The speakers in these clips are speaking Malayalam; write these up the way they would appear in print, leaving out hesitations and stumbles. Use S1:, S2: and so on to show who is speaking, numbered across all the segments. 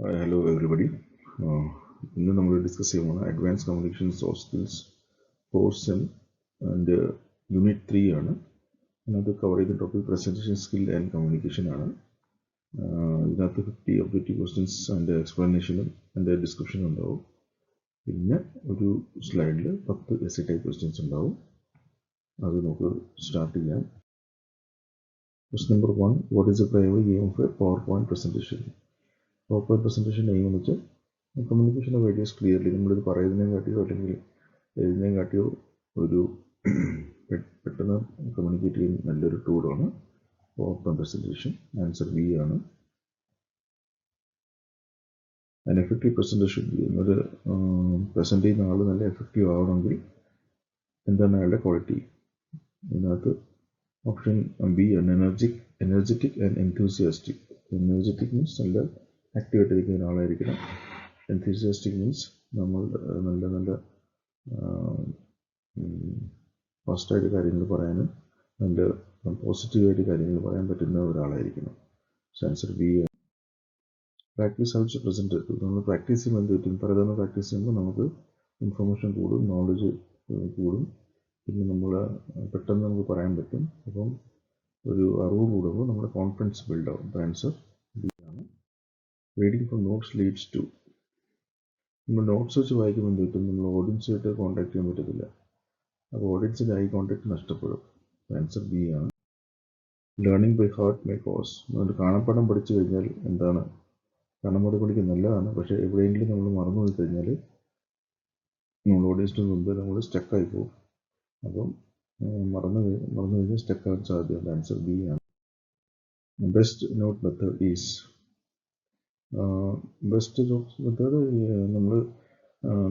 S1: Hello everybody. ഇന്ന് നമ്മൾ ഡിസ്കസ് ചെയ്യുന്നത് advance communication soft skills course and unit 3 ആണ്. ഇതിനകത്ത് കവർ ചെയ്ത topic presentation skill and communication ആണ്. ഇതിനകത്ത് 50 ഒബ്ജക്റ്റീവ് ക്വസ്റ്റ്യൻസ് ആൻഡ് എക്സ്പ്ലനേഷനും ആൻഡ് ഡിസ്ക്രിപ്ഷനും ഉണ്ടാവും. പിന്നെ ഒരു സ്ലൈഡിൽ 10 എസ്സേ ടൈപ്പ് ക്വസ്റ്റ്യൻസ് ഉണ്ടാവും. അത് നമുക്ക് സ്റ്റാർട്ട് ചെയ്യാം. Question number 1, what is the primary aim of A power point presentation? Power point presentation aim എന്ന് വെച്ചാൽ കമ്മ്യൂണിക്കേഷൻ ഓഫ് ഐഡിയാസ് ക്ലിയർലി, നമ്മളിത് പറയുന്നതിനെ കാട്ടിയോ അല്ലെങ്കിൽ എഴുതുന്നതിനെ കാട്ടിയോ ഒരു പെട്ടെന്ന് കമ്മ്യൂണിക്കേറ്റ് ചെയ്യുന്ന നല്ലൊരു ടൂളാണ് PowerPoint presentation. Answer B ആണ്. ആൻ എഫക്റ്റീവ് പ്രസന്റേഷൻ, ഒരു പ്രസന്റ് ചെയ്യുന്ന ആൾ നല്ല എഫക്റ്റീവ് ആവണമെങ്കിൽ എന്താണ് അയാളുടെ ക്വാളിറ്റി? ഇതിനകത്ത് ഓപ്ഷൻ ബി ആണ്, energetic and enthusiastic. Energetic means നല്ല ആക്റ്റീവായിട്ട് ഇരിക്കുന്ന ഒരാളായിരിക്കണം. എൻതൂസിയാസ്റ്റിക് മീൻസ് നമ്മൾ നല്ല ഫാസ്റ്റായിട്ട് കാര്യങ്ങൾ പറയാനും നല്ല പോസിറ്റീവായിട്ട് കാര്യങ്ങൾ പറയാൻ പറ്റുന്ന ഒരാളായിരിക്കണം. ആൻസർ ബി ആണ്. Practice helps present. നമ്മൾ പ്രാക്ടീസ് ചെയ്യുമ്പോൾ എന്ത് പറ്റും? പലതവണ പ്രാക്ടീസ് ചെയ്യുമ്പോൾ നമുക്ക് ഇൻഫർമേഷൻ കൂടും, നോളജ് കൂടും, പിന്നെ നമ്മൾ പെട്ടെന്ന് നമുക്ക് പറയാൻ പറ്റും. അപ്പം ഒരു അറിവ് കൂടുമ്പോൾ നമ്മുടെ കോൺഫിഡൻസ് ബിൽഡ് ആവും. ആൻസർ ബി ആണ്. Reading from notes leads to. നമ്മൾ നോട്ട്സ് വെച്ച് വായിക്കുമ്പോൾ എന്ത് പറ്റും? നമ്മൾ ഓഡിയൻസുമായിട്ട് കോൺടാക്ട് ചെയ്യാൻ പറ്റത്തില്ല. അപ്പോൾ ഓഡിയൻസിൻ്റെ ഐ കോൺടാക്ട് നഷ്ടപ്പെടും. ആൻസർ ബി ആണ്. Learning by heart may cause. നമ്മൾ കാണപ്പാഠം പഠിച്ചു കഴിഞ്ഞാൽ എന്താണ്? കാണപ്പാഠം പഠിക്കുന്നത് നല്ലതാണ്, പക്ഷേ എവിടെയെങ്കിലും നമ്മൾ മറന്നു പോയി കഴിഞ്ഞാൽ നമ്മൾ ഓഡിയൻസിന് മുമ്പ് നമ്മൾ സ്റ്റക്കായി പോകും. അപ്പം മറന്നു കഴിഞ്ഞാൽ സ്റ്റക്കാകാൻ സാധ്യതയുണ്ട്. ആൻസർ ബി ആണ്. Best note method is. Best note method,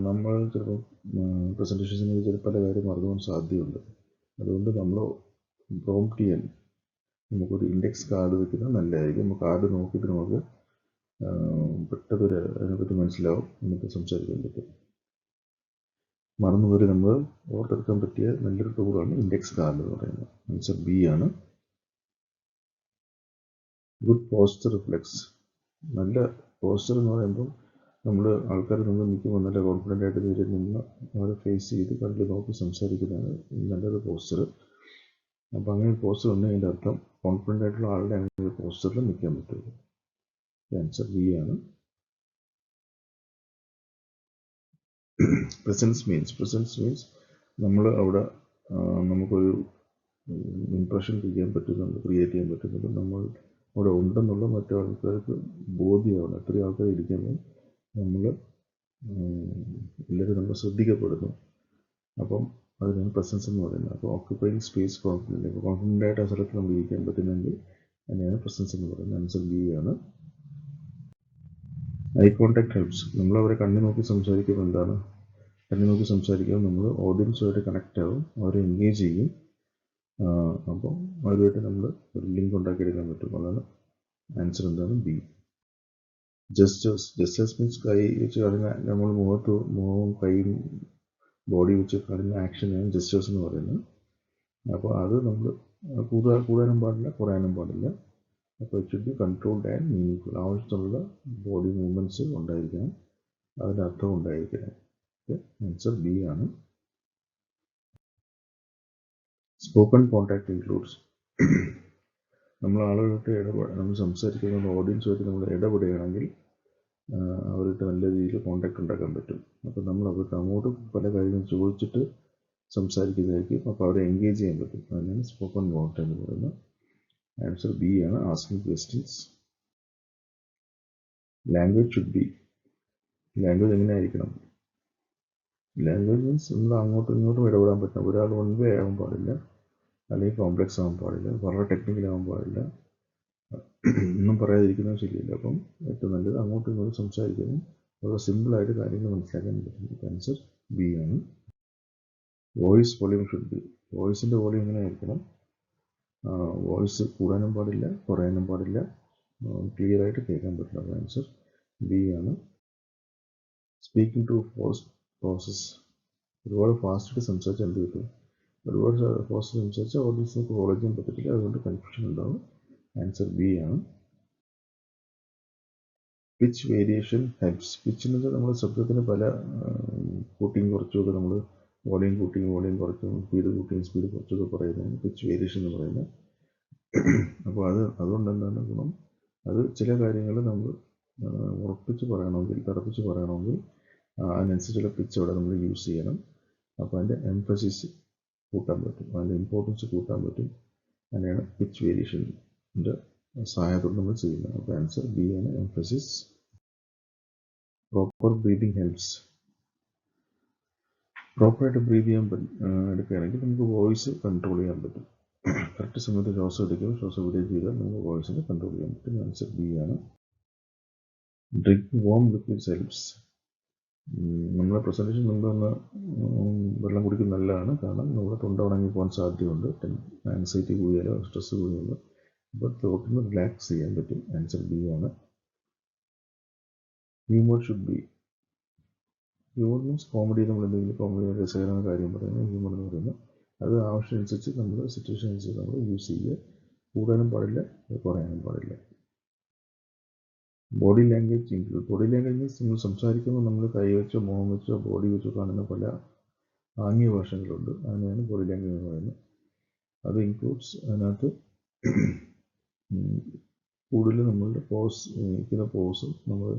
S1: നമ്മൾ ചിലപ്പോൾ പ്രസൻറ്റേഷൻസിന് ചില പല കാര്യം മറന്നു പോകാൻ സാധ്യതയുണ്ട്. അതുകൊണ്ട് നമ്മൾ പ്രോംപ്റ്റ് ചെയ്യാൻ നമുക്കൊരു ഇൻഡെക്സ് കാർഡ് വെക്കുന്നത് നല്ലതായിരിക്കും. നമുക്ക് കാർഡ് നോക്കിയിട്ട് നമുക്ക് പെട്ടെന്ന് അതിനെപ്പറ്റി മനസ്സിലാവും, നമുക്ക് സംസാരിക്കാൻ പറ്റും. മറന്നുപോയി നമ്മൾ ഓർത്തെടുക്കാൻ പറ്റിയ നല്ലൊരു ടൂളാണ് ഇൻഡെക്സ് കാർഡ് എന്ന് പറയുന്നത്. ആൻസർ ബി ആണ്. Good poster reflex. നല്ല പോസ്റ്റർ എന്ന് പറയുമ്പോൾ നമ്മൾ ആൾക്കാർ മുമ്പ് നിൽക്കുമ്പോൾ നല്ല കോൺഫിഡൻ്റ് ആയിട്ട് നിന്ന് അവരെ ഫേസ് ചെയ്ത് കണ്ടിൽ നോക്കി സംസാരിക്കുന്നതാണ് നല്ലൊരു പോസ്റ്റർ. അപ്പോൾ അങ്ങനെ ഒരു പോസ്റ്റർ ഉണ്ടെങ്കിൽ അതിൻ്റെ അർത്ഥം കോൺഫിഡൻ്റ് ആയിട്ടുള്ള ആളുടെ അങ്ങനെ ഒരു പോസ്റ്ററിൽ നിൽക്കാൻ പറ്റുള്ളൂ. ആൻസർ ബി ആണ്. പ്രസൻസ് മീൻസ് നമ്മൾ അവിടെ നമുക്കൊരു ഇംപ്രഷൻ ക്രിയേറ്റ് ചെയ്യാൻ പറ്റുന്നത് നമ്മൾ അവിടെ ഉണ്ടെന്നുള്ള മറ്റു ആൾക്കാർക്ക് ബോധ്യമാണ്. എത്രയും ആൾക്കാർ ഇരിക്കുമ്പോൾ നമ്മൾ എല്ലാവരും നമ്മൾ ശ്രദ്ധിക്കപ്പെടുന്നു. അപ്പം അതിനാണ് പ്രസൻസ് എന്ന് പറയുന്നത്. അപ്പോൾ ഓക്യുപ്പൈങ് സ്പേസ് കോൺഫിഡൻ്റ് ആയിട്ട് ആ സ്ഥലത്ത് നമ്മൾ ഇരിക്കാൻ പറ്റുന്നെങ്കിൽ അതിനെയാണ് പ്രസൻസ് എന്ന് പറയുന്നത്. ആൻസർ ബി ആണ്. Eye contact helps. നമ്മൾ അവരെ കണ്ണു നോക്കി സംസാരിക്കുമ്പോൾ എന്താണ്? കണ്ണു നോക്കി സംസാരിക്കുമ്പോൾ നമ്മൾ ഓഡിയൻസുമായിട്ട് കണക്റ്റ് ആവും, അവരെ എൻഗേജ് ചെയ്യും. അപ്പോൾ അവരുമായിട്ട് നമ്മൾ ഒരു ലിങ്ക് ഉണ്ടാക്കിയെടുക്കാൻ പറ്റും. അതാണ് ആൻസർ. എന്താണ്? ബി. ജസ്റ്റേഴ്സ് മീൻസ് കൈ വെച്ച് കാണിക്കുന്ന, നമ്മൾ മുഖവും കൈയും ബോഡി വെച്ച് കാണിക്കുന്ന ആക്ഷനെയാണ് ജസ്റ്റേഴ്സ് എന്ന് പറയുന്നത്. അപ്പോൾ അത് നമ്മൾ കൂടാനും പാടില്ല, കുറയാനും പാടില്ല. അപ്പോൾ it should be controlled and meaningful. ആവശ്യമുള്ള ബോഡി മൂവ്മെൻറ്റ്സ് ഉണ്ടായിരിക്കണം, അതിൻ്റെ അർത്ഥം ഉണ്ടായിരിക്കണം. ആൻസർ ബി ആണ്. Spoken contact includes. നമ്മൾ ആളുകളായിട്ട് നമ്മൾ സംസാരിക്കുന്ന ഓഡിയൻസുമായിട്ട് നമ്മൾ ഇടപെടുകയാണെങ്കിൽ അവർക്ക് നല്ല രീതിയിൽ കോൺടാക്ട് ഉണ്ടാക്കാൻ പറ്റും. അപ്പോൾ നമ്മൾ അവർക്ക് അങ്ങോട്ട് പല കാര്യങ്ങളും ചോദിച്ചിട്ട് സംസാരിക്കുന്നതായിരിക്കും. അപ്പോൾ അവരെ എൻഗേജ് ചെയ്യാൻ പറ്റും. അതിനാണ് സ്പോക്കൺ കോൺടാക്ട് എന്ന് പറയുന്നത്. ആൻസർ ബി ആണ്. Asking questions. Language should be. Language എങ്ങനെ ആയിരിക്കണം? ലാംഗ്വേജ് മീൻസ് നമ്മൾ അങ്ങോട്ടും ഇങ്ങോട്ടും ഇടപെടാൻ പറ്റണം. ഒരാൾ വൺ വേ ആകാൻ പാടില്ല, അല്ലെങ്കിൽ കോംപ്ലക്സ് ആകാൻ പാടില്ല, വളരെ ടെക്നിക്കൽ ആകാൻ പാടില്ല, ഒന്നും പറയാതിരിക്കുന്നത് ശരിയല്ല. അപ്പം ഏറ്റവും നല്ലത് അങ്ങോട്ടും ഇങ്ങോട്ടും സംസാരിക്കുന്നു, വളരെ സിമ്പിളായിട്ട് കാര്യങ്ങൾ മനസ്സിലാക്കാൻ പറ്റും. ആൻസർ ബി ആണ്. Voice volume should be. വോയിസിൻ്റെ വോളിയം എങ്ങനെ ആയിരിക്കണം? വോയിസ് കൂടാനും പാടില്ല, കുറയാനും പാടില്ല, ക്ലിയർ ആയിട്ട് കേൾക്കാൻ പറ്റില്ല. ആൻസർ ബി ആണ്. Speaking to process. ഒരുപാട് ഫാസ്റ്റായിട്ട് സംസാരിച്ചാൽ എന്ത് കിട്ടും? ഒരുപാട് ഫാസ്റ്റ് സംസാരിച്ചാൽ ഓഡിയൻസിന് ഫോളോ ചെയ്യാൻ പറ്റത്തില്ല, അതുകൊണ്ട് കൺഫ്യൂഷൻ ഉണ്ടാവും. ആൻസർ ബി ആണ്. Pitch variation helps. പിച്ച് എന്ന് വെച്ചാൽ നമ്മൾ ശബ്ദത്തിന് പല കൂട്ടിയും കുറച്ചുമൊക്കെ നമ്മൾ വോളിയം കൂട്ടിയും വോളിയം കുറച്ചും സ്പീഡ് കൂട്ടിയും സ്പീഡ് കുറച്ചൊക്കെ പറയുന്നതാണ് പിച്ച് വേരിയേഷൻ എന്ന് പറയുന്നത്. അപ്പോൾ അതുകൊണ്ട് എന്താണ് ഗുണം, അത് ചില കാര്യങ്ങൾ നമ്മൾ ഉറപ്പിച്ച് പറയണമെങ്കിൽ തറപ്പിച്ച് പറയണമെങ്കിൽ അതിനനുസരിച്ചുള്ള പിച്ച് അവിടെ നമ്മൾ യൂസ് ചെയ്യണം. അപ്പോൾ അതിൻ്റെ എംഫസിസ് കൂട്ടാൻ പറ്റും, അതിൻ്റെ ഇമ്പോർട്ടൻസ് കൂട്ടാൻ പറ്റും. അങ്ങനെയാണ് പിച്ച് വേരിയേഷൻ്റെ സഹായത്തോടെ നമ്മൾ ചെയ്യുന്നത്. അപ്പോൾ ആൻസർ ബി ആണ്, എംഫസിസ്. Proper breathing helps. പ്രോപ്പറായിട്ട് ബ്രീത് ചെയ്യാൻ എടുക്കുകയാണെങ്കിൽ നമുക്ക് വോയിസ് കൺട്രോൾ ചെയ്യാൻ പറ്റും. കറക്റ്റ് സമയത്ത് ശ്വാസം എടുക്കുകയോ ശ്വാസം വിടുകയോ ചെയ്താൽ നമുക്ക് വോയിസിനെ കൺട്രോൾ ചെയ്യാൻ പറ്റും. ആൻസർ ബി ആണ്. Drink warm liquids helps. നമ്മളെ പ്രസൻറ്റേഷൻ മുൻപ് വെള്ളം കുടിക്കുന്നത് നല്ലതാണ്, കാരണം നമ്മുടെ തൊണ്ട ഉണങ്ങി പോകാൻ സാധ്യതയുണ്ട്. ആൻസൈറ്റി കൂടിയാലോ സ്ട്രെസ് കൂടിയാലോ അപ്പോൾ ത്രോട്ടിന് റിലാക്സ് ചെയ്യാൻ പറ്റും. ആൻസർ ബി ആണ്. Humour should be. Humour means comedy. നമ്മൾ എന്തെങ്കിലും കോമഡി രസകരമായ കാര്യം പറയുന്നത് ഹ്യൂമർ എന്ന് പറയുന്നത്. അത് ആവശ്യമനുസരിച്ച് നമ്മൾ സിറ്റുവേഷൻ അനുസരിച്ച് നമ്മൾ യൂസ് ചെയ്യുക. കൂടാനും പാടില്ല, കുറയാനും പാടില്ല. Body language include. Body language means നമ്മൾ സംസാരിക്കുമ്പോൾ നമ്മൾ കൈ വെച്ചോ മുഖം വെച്ചോ ബോഡി വെച്ചോ കാണുന്ന പല ആംഗ്യ ഭാഷകളുണ്ട്. അങ്ങനെയാണ് ബോഡി ലാംഗ്വേജ് എന്ന് പറയുന്നത്. അത് ഇൻക്ലൂഡ്സ് അതിനകത്ത് കൂടുതൽ നമ്മളുടെ പോസ്, ഇരിക്കുന്ന പോസും നമ്മൾ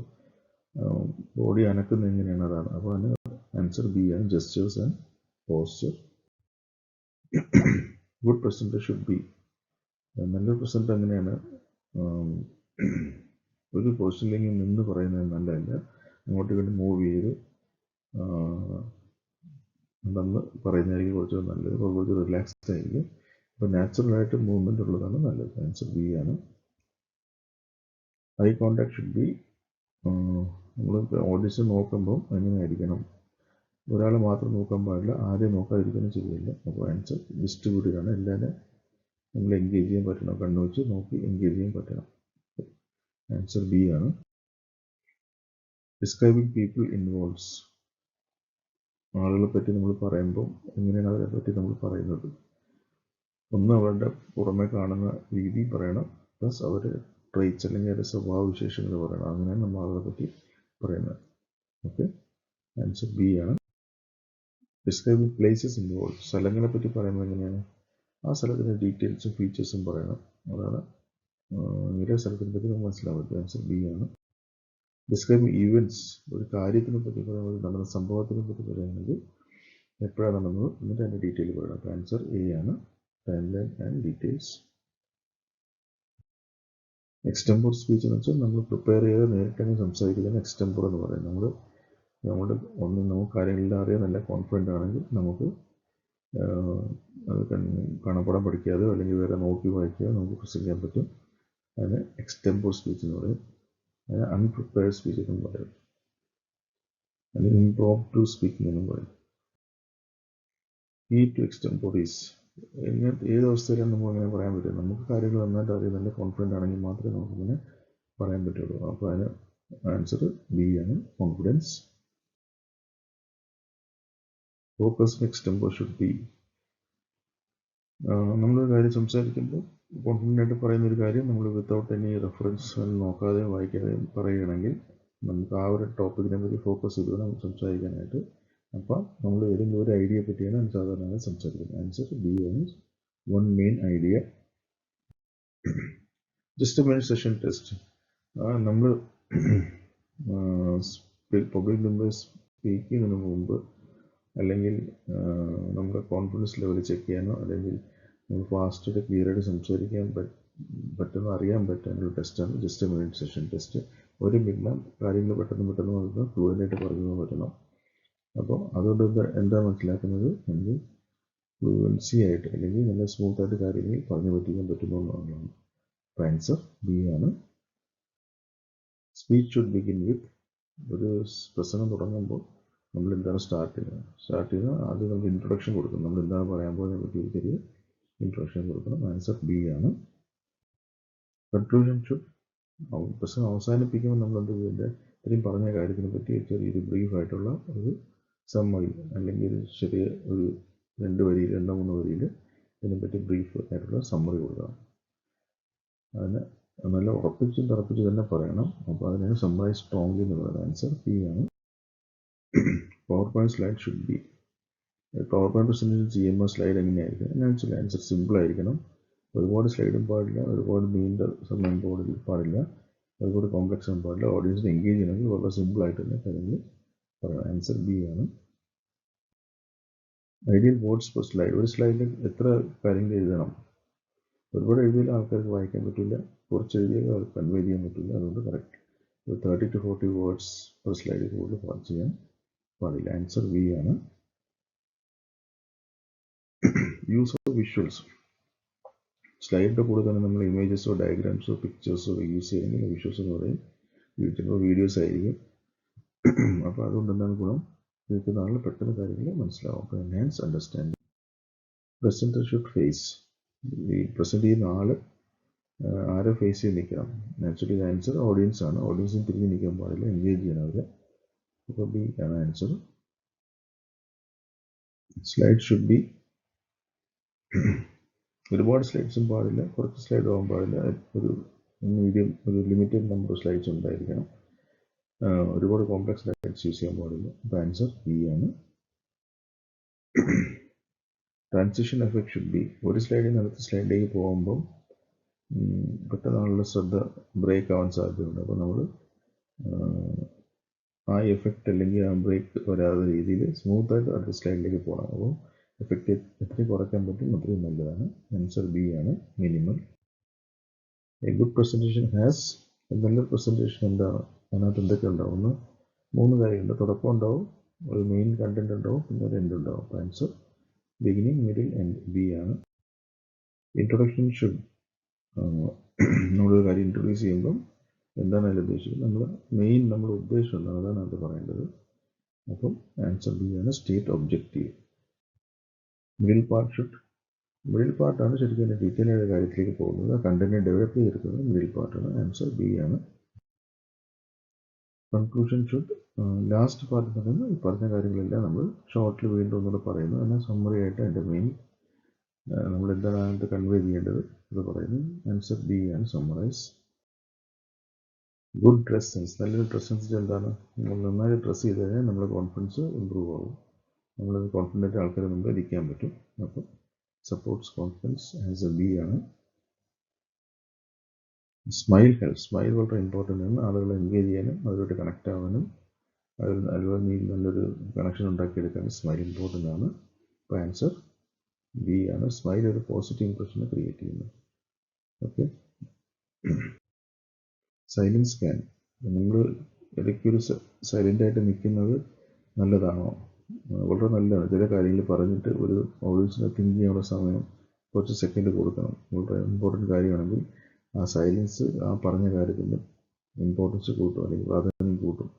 S1: ബോഡി അനക്കുന്നത് എങ്ങനെയാണ് അതാണ്. അപ്പോൾ അതിന് ആൻസർ ബി ആണ്, gestures and posture. Good presenter should be. നല്ലൊരു പ്രസൻറ്റർ എങ്ങനെയാണ്, ഒരു പൊസിഷനിലേക്ക് നിന്ന് പറയുന്നത് നല്ലതല്ല, അങ്ങോട്ട് ഇങ്ങോട്ട് മൂവ് ചെയ്ത് നടന്ന് പറയുന്നതായിരിക്കും കുറച്ച് നല്ലത്, കുറച്ച് റിലാക്സ്ഡ് ആയിരിക്കും. അപ്പോൾ നാച്ചുറലായിട്ട് മൂവ്മെൻ്റ് ഉള്ളതാണ് നല്ലത്. ആൻസർ ബി ആണ്. Eye contact should be. നമ്മൾ ഓഡിഷൻ നോക്കുമ്പോൾ എങ്ങനെയായിരിക്കണം, ഒരാൾ മാത്രം നോക്കാൻ പാടില്ല, ആരെയും നോക്കാതിരിക്കാനും ശരിയല്ല. അപ്പോൾ ആൻസർ ഡിസ്ട്രിബ്യൂട്ടഡ് ആണ്. എല്ലാവരും നമ്മൾ എൻഗേജ് ചെയ്യാൻ പറ്റണം, കണ്ണു വെച്ച് നോക്കി എൻഗേജ് ചെയ്യാൻ പറ്റണം. ആൻസർ ബി ആണ്. Describing people involves. ആളുകളെ പറ്റി നമ്മൾ പറയുമ്പോൾ എങ്ങനെയാണ് അവരെ പറ്റി നമ്മൾ പറയുന്നത്, ഒന്ന് അവരുടെ പുറമെ കാണുന്ന രീതി പറയണം, പ്ലസ് അവരുടെ ട്രേറ്റ്സ് അല്ലെങ്കിൽ അവരുടെ സ്വഭാവ വിശേഷങ്ങൾ പറയണം. അങ്ങനെയാണ് നമ്മൾ ആളുകളെ പറ്റി പറയുന്നത്. ഓക്കെ, ആൻസർ ബി ആണ്. Describing places involve. സ്ഥലങ്ങളെ പറ്റി പറയുമ്പോൾ എങ്ങനെയാണ്, ആ സ്ഥലത്തിൻ്റെ ഡീറ്റെയിൽസും ഫീച്ചേഴ്സും പറയണം. അതാണ് ഇങ്ങനെ സ്ഥലത്തിനെ പറ്റി നമുക്ക് മനസ്സിലാൻ പറ്റും. ആൻസർ ബി ആണ്. Describing events. ഒരു കാര്യത്തിനെ പറ്റി പറയുന്നത്, നടന്ന സംഭവത്തിനെ പറ്റി പറയുന്നത് എപ്പോഴാണ് നടന്നത് എന്നിട്ട് അതിൻ്റെ ഡീറ്റെയിൽ പറയണം. അപ്പോൾ ആൻസർ എ ആണ്, timeline and details. Extempore speech എന്ന് വെച്ചാൽ നമ്മൾ പ്രിപ്പയർ ചെയ്ത് നേരിട്ടങ്ങ് സംസാരിക്കുന്നതാണ് എക്സ്റ്റംപോർ എന്ന് പറയുന്നത്. നമുക്ക് കാര്യങ്ങളെല്ലാം അറിയാൻ നല്ല കോൺഫിഡൻ്റ് ആണെങ്കിൽ നമുക്ക് അത് കാണപ്പെടാൻ പഠിക്കാതെയോ അല്ലെങ്കിൽ വേറെ നോക്കി വായിക്കാതെ നമുക്ക് പ്രസൻറ്റ് ചെയ്യാൻ പറ്റും. അതിന് എക്സ്റ്റംപോർ സ്പീച്ച് എന്ന് പറയും. അതിന് അൺപ്രിപ്പയർഡ് സ്പീച്ച് എന്നും പറയും, അല്ലെങ്കിൽ ഇംപ്രോംപ്റ്റു സ്പീക്കിംഗ് എന്നും പറയും. Key to extempore is. ഏത് അവസ്ഥയിലാണ് നമ്മൾ അങ്ങനെ പറയാൻ പറ്റും, നമുക്ക് കാര്യങ്ങൾ നന്നായിട്ട് അറിയാൻ നല്ല കോൺഫിഡൻ്റ് ആണെങ്കിൽ മാത്രമേ നമുക്കിങ്ങനെ പറയാൻ പറ്റുള്ളൂ. അപ്പോൾ അതിന് ആൻസർ ബി ആണ്, confidence. Focused extempore should be. നമ്മളൊരു കാര്യം സംസാരിക്കുമ്പോൾ കോൺഫിഡൻ്റ് ആയിട്ട് പറയുന്നൊരു കാര്യം നമ്മൾ വിത്തൗട്ട് എനി റെഫറൻസ് നോക്കാതെ വായിക്കാതെ പറയുകയാണെങ്കിൽ നമുക്ക് ആ ഒരു ടോപ്പിക്കിനെ പറ്റി ഫോക്കസ് ചെയ്ത് വേണം സംസാരിക്കാനായിട്ട്. അപ്പോൾ നമ്മൾ ഏതെങ്കിലും ഒരു ഐഡിയ പറ്റിയാണ് സാധാരണ സംസാരിക്കുന്നത്. ആൻസർ ബി ആണ്, one main idea. Just main session test. നമ്മൾ പബ്ലിക് മെമ്പേഴ്സ് സ്പീക്ക് ചെയ്യുന്നതിന് മുമ്പ് അല്ലെങ്കിൽ നമ്മുടെ കോൺഫിഡൻസ് ലെവൽ ചെക്ക് ചെയ്യാനോ അല്ലെങ്കിൽ നമ്മൾ ഫാസ്റ്റായിട്ട് ക്ലിയറായിട്ട് സംസാരിക്കാൻ പറ്റുന്ന അറിയാൻ പറ്റാനുള്ള ടെസ്റ്റാണ് ജസ്റ്റ് മിനിറ്റ് സെഷൻ ടെസ്റ്റ്. ഒരു മിനിറ്റ് കാര്യങ്ങൾ പെട്ടെന്ന് നമുക്ക് ഫ്ലുവൻ്റായിട്ട് പറഞ്ഞു പറ്റണം. അപ്പോൾ അതുകൊണ്ട് എന്താ മനസ്സിലാക്കുന്നത്, നമുക്ക് ഫ്ലുവൻസി ആയിട്ട് അല്ലെങ്കിൽ നല്ല സ്മൂത്തായിട്ട് കാര്യങ്ങൾ പറഞ്ഞു പറ്റിക്കാൻ പറ്റുന്നു എന്നുള്ളതാണ്. അപ്പോൾ ആൻസർ ബി ആണ്. Speech should begin with. ഒരു പ്രസംഗം തുടങ്ങുമ്പോൾ നമ്മൾ എന്താണ് സ്റ്റാർട്ട് ചെയ്യുന്നത് ആദ്യം നമുക്ക് ഇൻട്രൊഡക്ഷൻ കൊടുക്കണം. നമ്മൾ എന്താണ് പറയാൻ പോകുന്നതിനെ പറ്റി ഒരു ചെറിയ ഇൻട്രൊഡക്ഷൻ കൊടുക്കണം. ആൻസർ ബി ആണ്. Conclusion should. പ്രസംഗം അവസാനിപ്പിക്കുമ്പോൾ നമ്മൾ എന്ത് ചെയ്യേണ്ടത്, ഇത്രയും പറഞ്ഞ കാര്യത്തിനെ പറ്റി ചെറിയൊരു ബ്രീഫായിട്ടുള്ള ഒരു സമ്മറി അല്ലെങ്കിൽ ചെറിയ ഒരു 2 വരിയിൽ 2-3 വരിയിൽ ഇതിനെപ്പറ്റി ബ്രീഫ് ആയിട്ടുള്ള സമ്മറി കൊടുക്കണം. അതിന് നല്ല ഉറപ്പിച്ചും തറപ്പിച്ച് തന്നെ പറയണം. അപ്പോൾ അതിനാണ് സമ്മറൈസ് സ്ട്രോങ്ലി എന്ന് പറയുന്നത്. ആൻസർ പി ആണ്. Power point slide should be. Power point presentation ചെയ്യുമ്പോൾ സ്ലൈഡ് എങ്ങനെയായിരിക്കും? അതിനനുസരിച്ച് ആൻസർ സിമ്പിൾ ആയിരിക്കണം. ഒരുപാട് സ്ലൈഡും പാടില്ല, ഒരുപാട് നീണ്ട സമയം പാടില്ല, ഒരുപാട് കോംപ്ലക്സ് ആകാൻ പാടില്ല. ഓഡിയൻസിനെ എൻഗേജ് ചെയ്യണമെങ്കിൽ വളരെ സിമ്പിളായിട്ട് തന്നെ കാര്യങ്ങൾ പറയണം. ആൻസർ ബി ആണ്. Ideal words per slide. ഒരു സ്ലൈഡിൽ എത്ര കാര്യങ്ങൾ എഴുതണം? ഒരുപാട് എഴുതിയാലും ആൾക്കാർക്ക് വായിക്കാൻ പറ്റില്ല, കുറച്ച് എഴുതിയാലും അവർക്ക് കൺവേ ചെയ്യാൻ പറ്റില്ല. അതുകൊണ്ട് കറക്റ്റ് 30 to 40 വേർഡ്സ് പെർ സ്ലൈഡിൽ കൂടുതൽ ചെയ്യാൻ പാടില്ല. ആൻസർ ബി ആണ്. Use of visuals. സ്ലൈഡിൻ്റെ കൂടെ തന്നെ നമ്മൾ ഇമേജസോ ഡയഗ്രാംസോ പിക്ചേഴ്സോ യൂസ് ചെയ്യണമെങ്കിൽ വിഷ്വൽസ് എന്ന് പറയും. ചിലപ്പോൾ വീഡിയോസ് ആയിരിക്കും. അപ്പോൾ അതുകൊണ്ട് എന്താണ് ഗുണം? നിങ്ങൾക്ക് നാളെ പെട്ടെന്ന് കാര്യങ്ങൾ മനസ്സിലാവും. അപ്പോൾ enhance understanding. Presenter should face. ഈ പ്രസൻറ്റ് ചെയ്യുന്ന ആള് ആരെ ഫേസ് ചെയ്ത് നിൽക്കണം? ആക്ച്വലി ആൻസർ ഓഡിയൻസ് ആണ്. ഓഡിയൻസിന് തിരിഞ്ഞ് നിൽക്കാൻ പാടില്ല, എൻഗേജ് ചെയ്യണം അവരെ. അപ്പോൾ ബി ആണ് ആൻസർ. Slide should be. ഒരുപാട് സ്ലൈഡ്സും പാടില്ല, കുറച്ച് സ്ലൈഡ് ആവാൻ പാടില്ല. ഒരു മീഡിയം, ഒരു ലിമിറ്റഡ് നമ്പർ സ്ലൈഡ്സ് ഉണ്ടായിരിക്കണം. ഒരുപാട് കോംപ്ലക്സ് സ്ലൈഡ്സ് യൂസ് ചെയ്യാൻ പാടില്ല. അപ്പോൾ ആൻസർ ബി ആണ്. Transition effect should be. ഒരു സ്ലൈഡിൽ നിന്ന് അടുത്ത സ്ലൈഡിലേക്ക് പോകുമ്പം പെട്ടെന്ന് ആളുടെ ശ്രദ്ധ ബ്രേക്ക് ആവാൻ സാധ്യതയുണ്ട്. അപ്പോൾ നമ്മൾ ആ എഫക്റ്റ് അല്ലെങ്കിൽ ആ ബ്രേക്ക് വരാത്ത രീതിയിൽ സ്മൂത്തായിട്ട് അടുത്ത സ്ലൈഡിലേക്ക് പോകണം. അപ്പോൾ എഫക്റ്റ് എത്രയും കുറയ്ക്കാൻ പറ്റും അത്രയും നല്ലതാണ്. ആൻസർ ബി ആണ്, minimal. A good presentation has. നല്ലൊരു പ്രസൻറ്റേഷൻ എന്താണ്? അതിനകത്ത് എന്തൊക്കെ ഉണ്ടാവും? ഒന്ന് 3 കാര്യമുണ്ട്. തുടക്കം ഉണ്ടാവും, ഒരു മെയിൻ കണ്ടന്റ് ഉണ്ടാവും, പിന്നെ ഒരു എൻഡ് ഉണ്ടാവും. അപ്പോൾ answer beginning, middle, end. B ആണ്. Introduction should. നമ്മളൊരു കാര്യം ഇൻട്രൊഡ്യൂസ് ചെയ്യുമ്പം എന്താണ് അതിൽ ഉദ്ദേശിക്കുന്നത്? നമ്മുടെ ഉദ്ദേശം എന്താണ്, അതാണ് അത് പറയേണ്ടത്. അപ്പം ആൻസർ ബി ആണ്, state objective. Middle part should. Middle പാർട്ടാണ് ശരിക്കും അതിൻ്റെ ഡീറ്റെയിൽ ആയ കാര്യത്തിലേക്ക് പോകുന്നത്. കണ്ടന്റിനെ ഡെവലപ്പ് ചെയ്തെടുക്കുന്നത് മിഡിൽ പാർട്ടാണ്. ആൻസർ ബി ആണ്. Conclusion should. ലാസ്റ്റ് പാർട്ട് എന്ന് പറയുന്നത് ഈ പറഞ്ഞ കാര്യങ്ങളെല്ലാം നമ്മൾ ഷോർട്ടിൽ വീണ്ടും ഒന്നുകൂടെ പറയുന്നു. എന്നാൽ സമ്മറി ആയിട്ട് അതിൻ്റെ മെയിൻ നമ്മൾ എന്താണ് അതിനകത്ത് കൺവേ ചെയ്യേണ്ടത് അത് പറയുന്നു. ആൻസർ ബി ആണ്, സമ്മറൈസ്. Good dress sense. നല്ലൊരു ഡ്രസ് സെൻസ് എന്താണ്? നമ്മൾ നന്നായി ഡ്രസ്സ് ചെയ്ത് കഴിഞ്ഞാൽ നമ്മുടെ കോൺഫിഡൻസ് ഇമ്പ്രൂവ് ആവും. നമ്മളത് കോൺഫിഡൻ്റ് ആൾക്കാരെ മുമ്പ് ഇരിക്കാൻ പറ്റും. അപ്പോൾ സപ്പോർട്ട്സ് കോൺഫിഡൻസ്. ആൻസർ ബി ആണ്. Smile help. സ്മൈൽ വളരെ ഇമ്പോർട്ടൻ്റ് ആണ്. ആളുകളെ എൻഗേജ് ചെയ്യാനും അവരോട് കണക്ട് ആവാനും അതുപോലെ നല്ലൊരു കണക്ഷൻ ഉണ്ടാക്കിയെടുക്കാനും സ്മൈൽ ഇമ്പോർട്ടൻ്റ് ആണ്. അപ്പോൾ ആൻസർ ബി ആണ്. സ്മൈൽ ഒരു പോസിറ്റീവ് ഇംപ്രഷനെ ക്രിയേറ്റ് ചെയ്യുന്നു. ഓക്കെ. Silence can. നിങ്ങൾ ഇടയ്ക്കൊരു സൈലൻ്റായിട്ട് നിൽക്കുന്നത് നല്ലതാണോ? വളരെ നല്ലതാണ്. ചില കാര്യങ്ങൾ പറഞ്ഞിട്ട് ഒരു ഓഡിയൻസിനെ തിങ്ക് ചെയ്യാനുള്ള സമയം കുറച്ച് സെക്കൻഡ് കൊടുക്കണം. വളരെ ഇമ്പോർട്ടൻ്റ് കാര്യമാണെങ്കിൽ ആ സൈലൻസ് ആ പറഞ്ഞ കാര്യത്തിന് ഇമ്പോർട്ടൻസ് കൂട്ടും, അല്ലെങ്കിൽ പ്രാധാന്യം കൂട്ടും.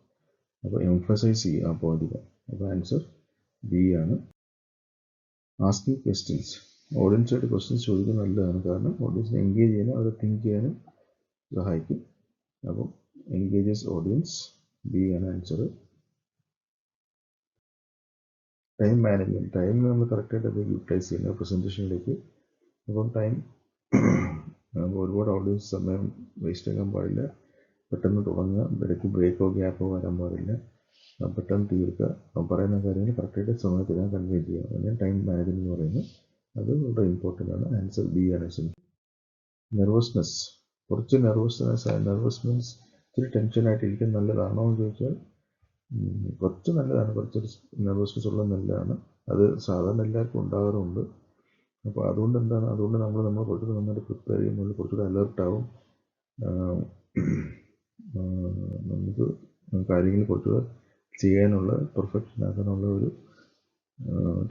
S1: അപ്പോൾ എംഫസൈസ് ചെയ്യും ആ പോയിന്റിൽ. അപ്പോൾ ആൻസർ ബി ആണ്. Asking questions. ഓഡിയൻസായിട്ട് ക്വസ്റ്റ്യൻസ് ചോദിക്കുന്നത് നല്ലതാണ്. കാരണം ഓഡിയൻസിനെ എൻഗേജ് ചെയ്യാനും അവരെ തിങ്ക് ചെയ്യാനും സഹായിക്കും. അപ്പോൾ എൻഗേജസ് ഓഡിയൻസ്. ബി ആണ് ആൻസർ. Time management. ടൈം നമ്മൾ കറക്റ്റായിട്ട് അത് യൂട്ടിലൈസ് ചെയ്യുന്നത് പ്രസൻറ്റേഷനിലേക്ക്. അപ്പം ടൈം ഒരുപാട് ഓഡിയൻസ് സമയം വേസ്റ്റ് ആക്കാൻ പാടില്ല. പെട്ടെന്ന് തുടങ്ങുക, ഇടയ്ക്ക് ബ്രേക്കോ ഗ്യാപ്പോ വരാൻ പാടില്ല. പെട്ടെന്ന് തീർക്കുക. പറയുന്ന കാര്യങ്ങൾ കറക്റ്റായിട്ട് സമയത്തിനാണ് കൺവേ ചെയ്യുക. അതിന് ടൈം മാനേജ്മെൻറ്റ് എന്ന് പറയുന്നത് അത് വളരെ ഇമ്പോർട്ടൻ്റ് ആണ്. ആൻസർ ബി ആണ്. നെർവസ്നെസ്. കുറച്ച് നെർവസ് മീൻസ് ഇത്തിരി ടെൻഷനായിട്ടിരിക്കാൻ നല്ലതാണോ എന്ന് ചോദിച്ചാൽ കുറച്ച് നല്ലതാണ്. കുറച്ചൊരു നെർവസ്നെസ് ഉള്ളത് നല്ലതാണ്. അത് സാധാരണ എല്ലാവർക്കും ഉണ്ടാകാറുണ്ട്. അപ്പോൾ അതുകൊണ്ട് നമ്മൾ കുറച്ചുകൂടെ നന്നായിട്ട് പ്രിപ്പയർ ചെയ്യുമ്പോൾ കുറച്ചുകൂടെ അലേർട്ടാവും. നമുക്ക് കാര്യങ്ങൾ കുറച്ചുകൂടെ ചെയ്യാനുള്ള പെർഫെക്ഷൻ ആക്കാനുള്ള ഒരു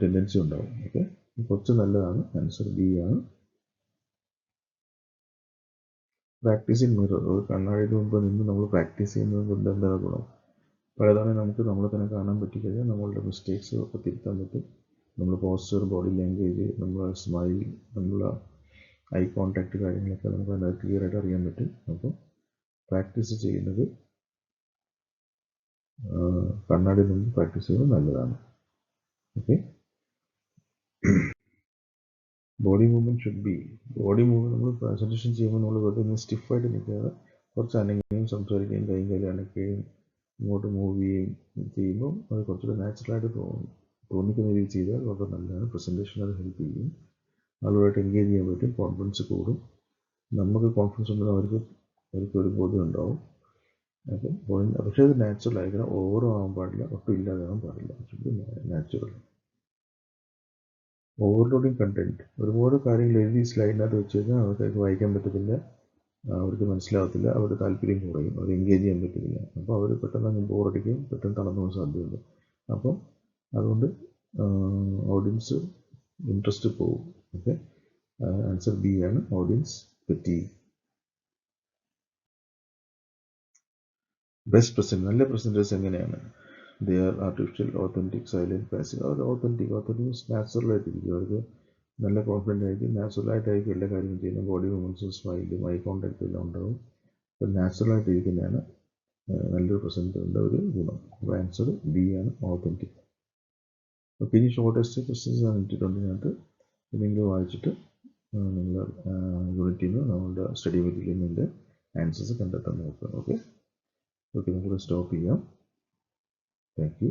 S1: ടെൻഡൻസി ഉണ്ടാവും. ഓക്കെ. കുറച്ച് നല്ലതാണ്. ആൻസർ ബി ആണ്. Practising mirror. ഒരു കണ്ണാടിയുടെ മുമ്പ് നിന്ന് നമ്മൾ പ്രാക്ടീസ് ചെയ്യുന്നത് കൊണ്ട് എന്താണ് ഗുണം? പലതവണ നമുക്ക് നമ്മളെ തന്നെ കാണാൻ പറ്റിക്കഴിഞ്ഞാൽ നമ്മളുടെ മിസ്റ്റേക്സ് ഒക്കെ തിരുത്താൻ പറ്റും. നമ്മൾ പോസ്റ്റർ, ബോഡി ലാംഗ്വേജ്, നമ്മളെ സ്മൈൽ, നമ്മളെ ഐ കോൺടാക്റ്റ് കാര്യങ്ങളൊക്കെ നമുക്ക് അതിനകത്ത് ക്ലിയർ ആയിട്ട് അറിയാൻ പറ്റും. അപ്പോൾ പ്രാക്ടീസ് ചെയ്യുന്നത് കണ്ണാടി മുമ്പ് പ്രാക്ടീസ് ചെയ്യുന്നത് നല്ലതാണ്. Okay. Body movement should be body movement നമ്മൾ പ്രസൻറ്റേഷൻ ചെയ്യുമ്പോൾ നമ്മൾ വെറുതെ സ്റ്റിഫായിട്ട് നിൽക്കാതെ കുറച്ച് അനങ്ങുകയും സംസാരിക്കുകയും കൈയും കാലും അനക്കുകയും ഇങ്ങോട്ട് മൂവ് ചെയ്യുമ്പോൾ അത് കുറച്ചുകൂടി നാച്ചുറലായിട്ട് തോന്നിക്കുന്ന രീതിയിൽ ചെയ്താൽ വളരെ നല്ലതാണ്. പ്രസൻറ്റേഷൻ അത് ഹെൽപ്പ് ചെയ്യും. ആളുകളായിട്ട് എൻഗേജ് ചെയ്യാൻ പറ്റും, കോൺഫിഡൻസ് കൂടും. നമുക്ക് കോൺഫിഡൻസ് ഉണ്ടെങ്കിൽ അവർക്ക് ഒരു ബോധ്യം ഉണ്ടാവും. അപ്പം പക്ഷേ അത് നാച്ചുറൽ ആയിരിക്കണം. ഓവർ ആവാൻ പാടില്ല, ഒട്ടും ഇല്ലാതാകാൻ പാടില്ല. നാച്ചുറൽ. ഓവർലോഡിങ് കണ്ടന്റ്, ഒരുപാട് കാര്യങ്ങൾ എഴുതി സ്ലൈഡിനകത്ത് വെച്ച് കഴിഞ്ഞാൽ അവർക്ക് വായിക്കാൻ പറ്റത്തില്ല, അവർക്ക് മനസ്സിലാകത്തില്ല, അവരുടെ താല്പര്യം കുറയും, അവർ എൻഗേജ് ചെയ്യാൻ പറ്റത്തില്ല. അപ്പോൾ അവർ പെട്ടെന്ന് ബോറടിക്കും, പെട്ടെന്ന് തളർന്നു പോകാൻ സാധ്യതയുണ്ട്. അപ്പം അതുകൊണ്ട് ഓഡിയൻസ് ഇൻട്രസ്റ്റ് പോകും. ഓക്കെ, ആൻസർ ബി ആണ്, ഓഡിയൻസ് ഫറ്റീഗ്. ബെസ്റ്റ് പ്രസന്റ്, നല്ല പ്രസന്റേഴ്സ് എങ്ങനെയാണ്? They are artificial, authentic, silent, passive. അവർ ഓത്തൻറ്റിക് നാച്ചുറൽ ആയിട്ടിരിക്കും. അവർക്ക് നല്ല കോൺഫിഡൻ്റ് ആയിരിക്കും, നാച്ചുറലായിട്ടായിരിക്കും എല്ലാ കാര്യങ്ങളും ചെയ്യുന്നത്. ബോഡി മൂവ്മെൻറ്റ്സും സ്മൈലും ഐ കോണ്ടാക്റ്റും എല്ലാം ഉണ്ടാവും. അപ്പം നാച്ചുറലായിട്ടിരിക്കുന്നതാണ് നല്ലൊരു പ്രസൻറ്ററിൻ്റെ ഒരു ഗുണം. അപ്പോൾ ആൻസർ ബി ആണ്, ഓത്തൻറ്റിക്. അപ്പോൾ ഇനി ഷോർട്ടസ്റ്റ് ക്വസ്റ്റ്യൻസ് ആണ് ഇട്ടിട്ടുണ്ടതിനകത്ത്. എന്തെങ്കിലും വായിച്ചിട്ട് നിങ്ങൾ യൂണിറ്റിൽ നിന്ന് നമ്മളുടെ സ്റ്റഡി മെറ്റീരിയലിൽ നിന്നിൻ്റെ ആൻസേഴ്സ് കണ്ടെത്താൻ നോക്കുക. ഓക്കെ, നമുക്ക് സ്റ്റോപ്പ് ചെയ്യാം. Thank you.